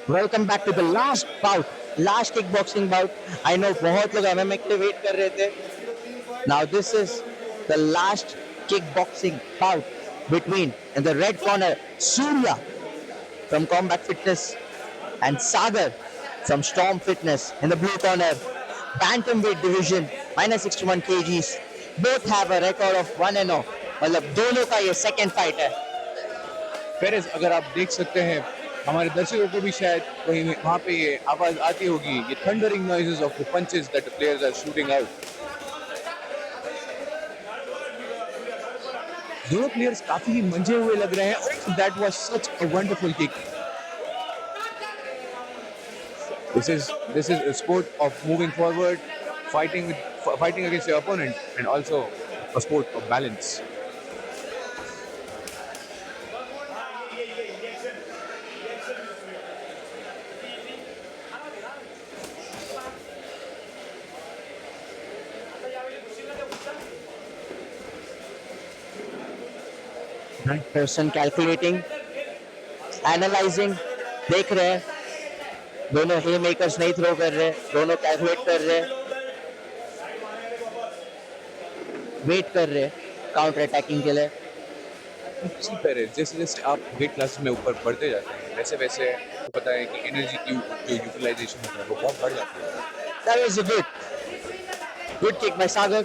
Welcome back to the last bout, last kickboxing bout. I know बहुत लोग MMA के लिए वेट कर रहे थे. Now this is the last kickboxing bout between in the red corner Surya from Combat Fitness and Sagar from Storm Fitness in the blue corner. Bantamweight division minus 61 kgs. Both have a record of 1-0. मतलब दोनों का ये second fight है. Perez, अगर आप देख सकते हैं हमारे दर्शकों को भी शायद कहीं वहाँ पे ये आवाज आती होगी, ये thundering noises of the punches that the players are shooting out. दोनों प्लेयर्स काफी ही मंजे हुए लग रहे हैं. That was such a wonderful kick. This is a sport of moving forward, fighting against your opponent, and also a sport of balance. Person calculating, analyzing, देख रहे हैं दोनों हे मेकर्स नहीं थ्रो कर रहे, दोनों कैलकुलेट कर रहे, वेट कर रहे काउंटर अटैकिंग के लिए. जैसे जैसे आप वेट क्लास में ऊपर बढ़ते जाते हैं वैसे वैसे आपको पता है कि एनर्जी की जो यूटिलाइजेशन होता है वो बहुत बढ़ जाती है. That was a good kick by Sagar.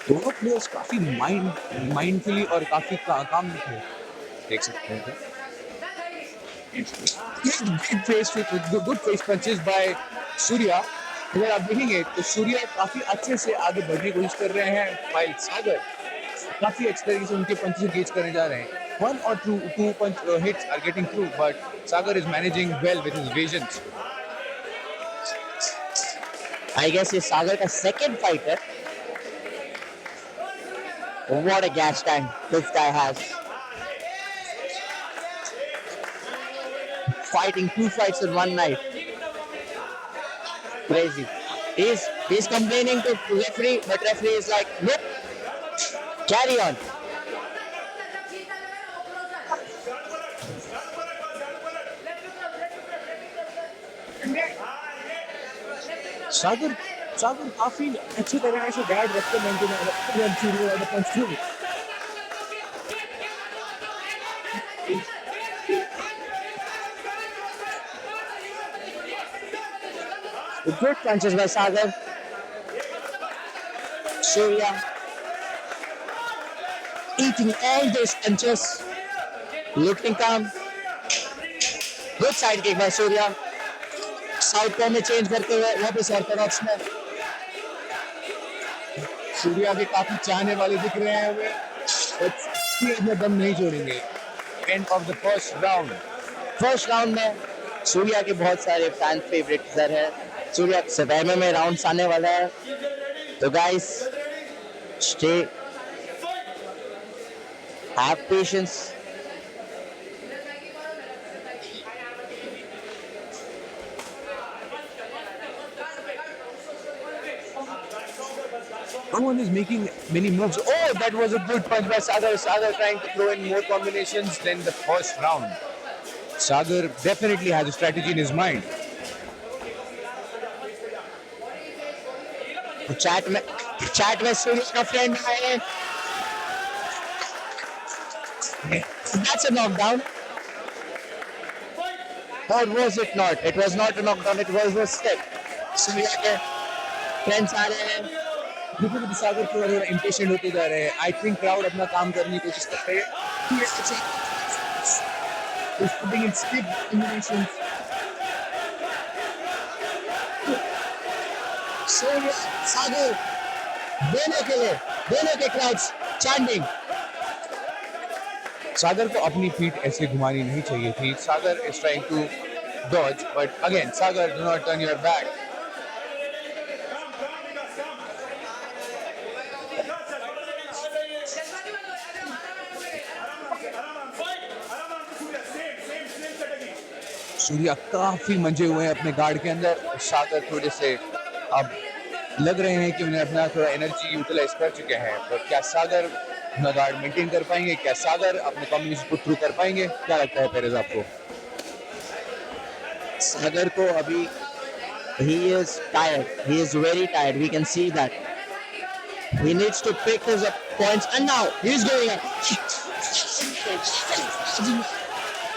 दोनों प्लेयर्स काफी माइंडफुली और काफी काम थे, देख सकते हैं. Good face punches by Surya. अगर आप देखेंगे तो सूर्या काफी अच्छे से आगे बढ़ने की कोशिश कर रहे हैं, while सागर काफी अच्छे तरीके से उनके पंचेस एंगेज करने जा रहे हैं. One or two punch hits are getting through, but Sagar is managing well with his evasions. I guess ये सागर का second fight है. What a gas tank this guy has. Fighting 2 fights in one night. Crazy. He's complaining to referee, but referee is like, nope, carry on. सागर काफी अच्छी तरह से guard रखते हैं. Good punches by Sagar. Surya eating all those punches, looking calm. Good side kick by Surya. South में change करते हुए वापस ऑर्थोडॉक्स में. सूर्या के काफी चाहने वाले दिख रहे हैं वे, अपना दम नहीं छोड़ेंगे. End of the first round में सूर्या के बहुत सारे फैन फेवरेट इधर है. सूर्या सदैव में राउंड्स आने वाला है, तो guys stay, have patience. No one is making many moves. Oh, that was a good punch by Sagar. Sagar trying to throw in more combinations than the first round. Sagar definitely has a strategy in his mind. Chat में सूर्य का friend है. That's a knockdown. Or was it not? It was not a knockdown. It was a step. सूर्य के friends आ रहे हैं. देखिए सागर थोड़ा impatient होते जा रहे हैं. आई थिंक क्राउड अपना काम करने की कोशिश कर रहे हैं. सागर दोनों के क्राउड्स चैंटिंग. सागर को अपनी फीट ऐसे घुमानी नहीं चाहिए थी. Sagar is trying to dodge, but again Sagar, do not turn your back. Surya काफी मंजे हुए हैं अपने गार्ड के अंदर. सागर थोड़े से अब लग रहे हैं कि उन्हें अपना थोड़ा एनर्जी यूटिलाइज कर चुके हैं. पर क्या सागर अपना गार्ड मेंटेन कर पाएंगे? क्या सागर अपने कॉम्बिनेशन को थ्रू कर पाएंगे? क्या लगता है पेरेज आपको? सागर को अभी he is tired. He is very tired. We can see that. He needs to pick his points, and now he's going up.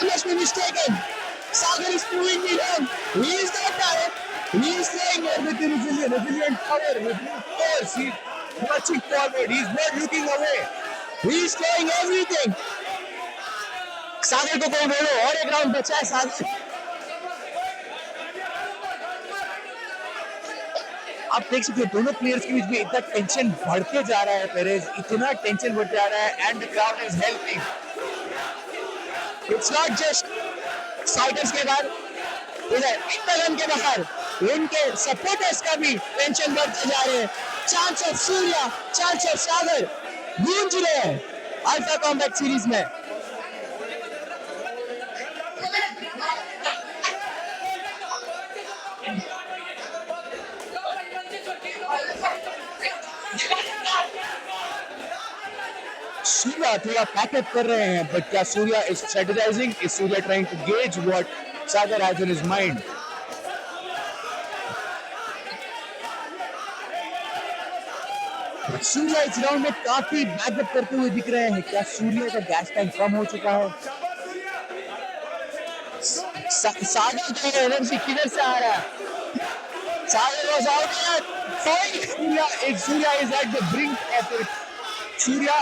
I must be mistaken. Sagar is proving me wrong. He is not tired. He is playing with resilient power, with force. He's marching forward. He's not looking away. He is throwing everything. सागर को कोई बोलो और एक round बचा है सागर. आप देख सकते हो दोनों प्लेयर्स के बीच में इतना टेंशन बढ़ते जा रहा है पेरेज, इतना टेंशन बढ़ते जा रहा है, and the crowd is helping. It's not just fighters के बाद इधर इंटरन के बाहर इनके सपोर्टर्स का भी टेंशन बढ़ते जा रहे हैं. Chance of Surya, chance of Sagar गूंज रहे हैं अल्फा कॉम्बैट सीरीज में. सूर्या थोड़ा पैकअप कर रहे हैं, बट क्या Surya is strategizing? Is Surya trying to gauge what Sagar has in his mind? Surya इस राउंड में काफी बैकअप करते हुए दिख रहे हैं. क्या सूर्या का गैस टैंक कम हो चुका है? सागर का एनर्जी किधर से आ रहा है? Sagar was out. Surya is at the brink of it. Surya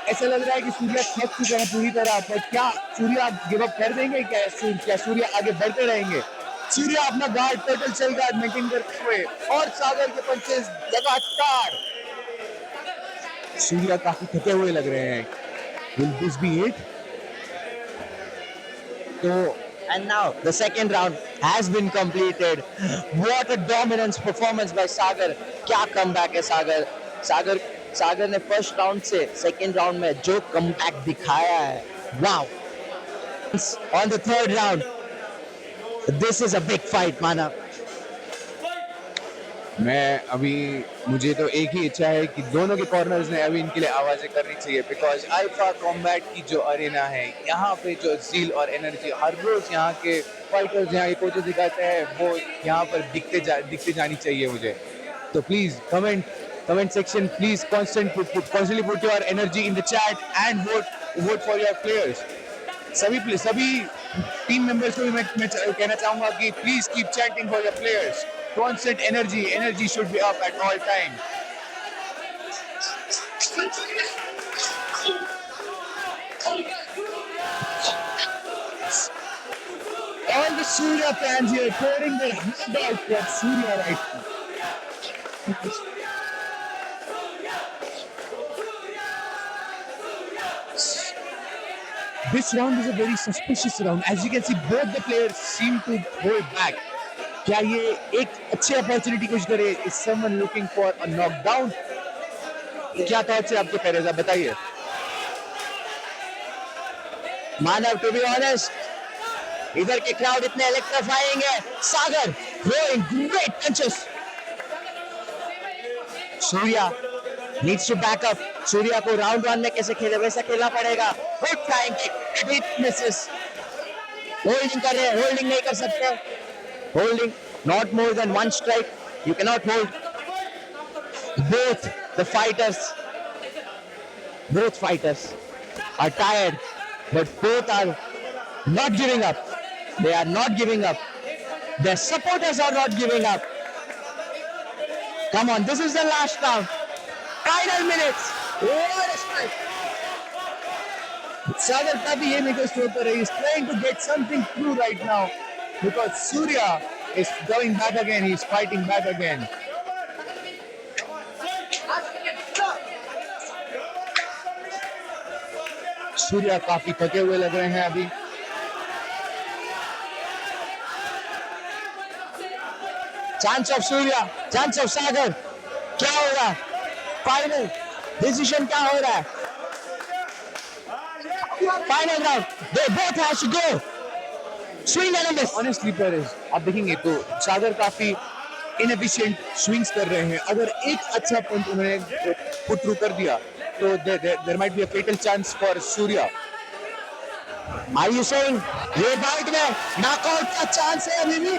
ऐसा लग रहा है कि सूर्या थक चुका है पूरी तरह, पर क्या सूर्या गिव अप कर देंगे? क्या सूर्या आगे बढ़ते रहेंगे? सूर्या अपना guard, total sale guard maintain करते हुए, और सागर के पंचेस लगातार. सूर्या काफी थके हुए लग रहे हैं. Will this be it? So, and now the second round has been completed. What a dominance performance by Sagar. क्या comeback है सागर ने फर्स्ट राउंड से सेकेंड राउंड में जो कमबैक दिखाया है, wow. On the third round this is a big fight माना. मुझे तो एक ही इच्छा है कि दोनों के कॉर्नर्स ने अभी इनके लिए आवाजें करनी चाहिए, बिकॉज अल्फा कॉम्बैट की जो अरेना है, यहाँ पे जो जील और एनर्जी हर रोज यहाँ के फाइटर्स, यहाँ के कोचेस दिखाते हैं, वो यहाँ पर दिखते जानी चाहिए मुझे. तो please comment section, please constantly put your energy in the chat and vote for your players. सभी टीम मेंबर्स को भी मैं कहना चाहूंगा कि please keep chatting for your players. Constant energy should be up at all time. All the Surya fans here pouring their heart out for Surya right now. This round is a very suspicious round. As you can see, both the players seem to hold back. क्या ये एक अच्छी opportunity कुछ करे? Is someone looking for a knockdown? क्या thoughts है आपके Perez, आप बताइए. मानव, टू बी ऑनेस्ट, इधर के क्राउड इतने इलेक्ट्रीफाइंग है. सागर throwing great punches. Surya needs to back up. Surya को राउंड वन में कैसे खेले वैसा खेलना पड़ेगा. Good flying kick, it misses. Holding कर रहे हैं, होल्डिंग नहीं कर सकते. Holding not more than one strike. You cannot hold. Both fighters are tired, but both are not giving up. They are not giving up. Their supporters are not giving up. Come on, this is the last round. Final minutes. What a strike. सागर का भी ये निकल stroke कर रही है. He's trying to get something through right now, because Surya is going back again. He's fighting back again. Surya काफी थके हुए लग रहे हैं अभी. Chance of Surya, chance of Sagar. क्या हो रहा है? फाइनल डिसीजन क्या हो रहा है? Final round, they both have to go. Swing and miss. Honestly Perez, आप देखेंगे तो सागर काफी इनएफिशिएंट स्विंग्स कर रहे हैं. अगर एक अच्छा पंच उन्होंने पुट थ्रू कर दिया So there might be a fatal chance for Surya. Are you saying ये बाइट में नॉकआउट का चांस है अभी भी?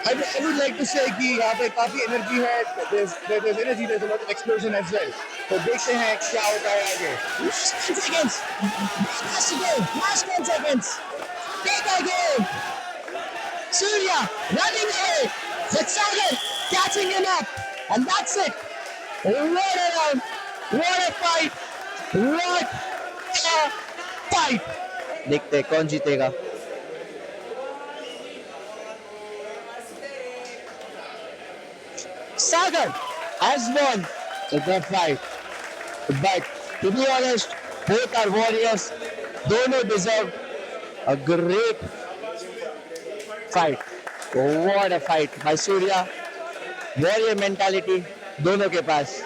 I would like to say कि यहाँ पे काफी एनर्जी है. There's energy, there's a lot of explosion as well. तो देखते हैं क्या होता है आगे. Last 10 seconds. Last to go. Last 10 seconds. Take again. Surya running away. With Sagar catching him up. And that's it. What a round. What a fight. What a fight. देखते हैं कौन जीतेगा. Sagar has won the fight. But to be honest, both are warriors. Dono deserve a great fight. What a fight by Surya. Warrior mentality दोनों के पास.